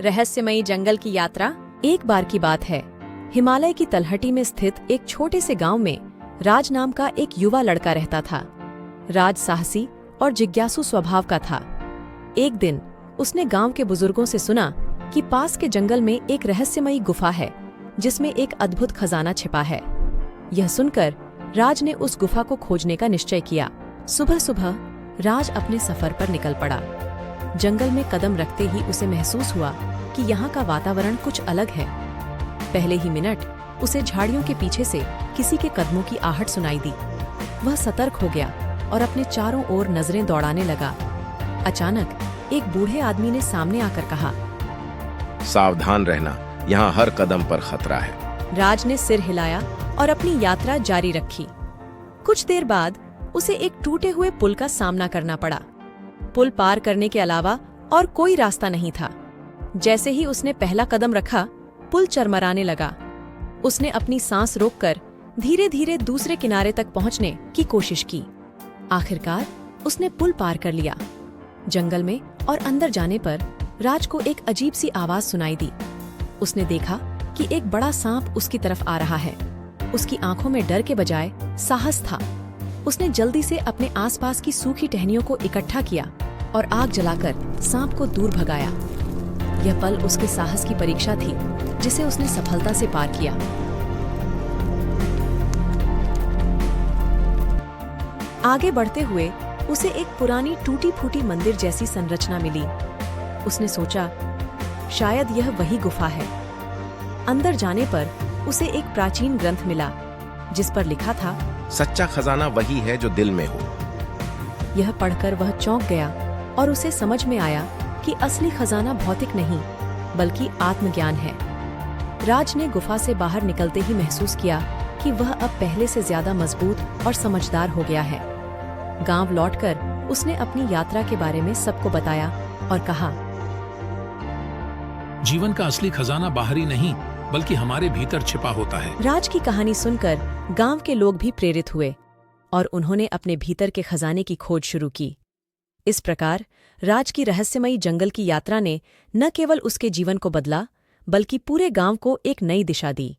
रहस्यमयी जंगल की यात्रा। एक बार की बात है, हिमालय की तलहटी में स्थित एक छोटे से गांव में राज नाम का एक युवा लड़का रहता था। राज साहसी और जिज्ञासु स्वभाव का था। एक दिन उसने गांव के बुजुर्गों से सुना कि पास के जंगल में एक रहस्यमयी गुफा है जिसमें एक अद्भुत खजाना छिपा है। यह सुनकर राज ने उस गुफा को खोजने का निश्चय किया। सुबह सुबह राज अपने सफर पर निकल पड़ा। जंगल में कदम रखते ही उसे महसूस हुआ कि यहाँ का वातावरण कुछ अलग है। पहले ही मिनट उसे झाड़ियों के पीछे से किसी के कदमों की आहट सुनाई दी। वह सतर्क हो गया और अपने चारों ओर नजरें दौड़ाने लगा। अचानक एक बूढ़े आदमी ने सामने आकर कहा, सावधान रहना, यहाँ हर कदम पर खतरा है। राज ने सिर हिलाया और अपनी यात्रा जारी रखी। कुछ देर बाद उसे एक टूटे हुए पुल का सामना करना पड़ा। पुल पार करने के अलावा और कोई रास्ता नहीं था। जैसे ही उसने पहला कदम रखा, पुल चरमराने लगा। उसने अपनी सांस रोककर धीरे धीरे दूसरे किनारे तक पहुंचने की कोशिश की। आखिरकार उसने पुल पार कर लिया। जंगल में और अंदर जाने पर राज को एक अजीब सी आवाज सुनाई दी। उसने देखा कि एक बड़ा सांप उसकी तरफ आ रहा है। उसकी आंखों में डर के बजाय साहस था। उसने जल्दी से अपने आसपास की सूखी टहनियों को इकट्ठा किया और आग जलाकर सांप को दूर भगाया। यह पल उसके साहस की परीक्षा थी, जिसे उसने सफलता से पार किया। आगे बढ़ते हुए उसे एक पुरानी टूटी फूटी मंदिर जैसी संरचना मिली। उसने सोचा, शायद यह वही गुफा है। अंदर जाने पर उसे एक प्राचीन ग्रंथ मिला जिस पर लिखा था, सच्चा खजाना वही है जो दिल में हो। यह पढ़कर वह चौंक गया और उसे समझ में आया कि असली खजाना भौतिक नहीं बल्कि आत्मज्ञान है। राज ने गुफा से बाहर निकलते ही महसूस किया कि वह अब पहले से ज्यादा मजबूत और समझदार हो गया है। गांव लौटकर उसने अपनी यात्रा के बारे में सबको बताया और कहा, जीवन का असली खजाना बाहरी नहीं बल्कि हमारे भीतर छिपा होता है। राज की कहानी सुनकर गांव के लोग भी प्रेरित हुए और उन्होंने अपने भीतर के खजाने की खोज शुरू की। इस प्रकार राज की रहस्यमयी जंगल की यात्रा ने न केवल उसके जीवन को बदला बल्कि पूरे गांव को एक नई दिशा दी।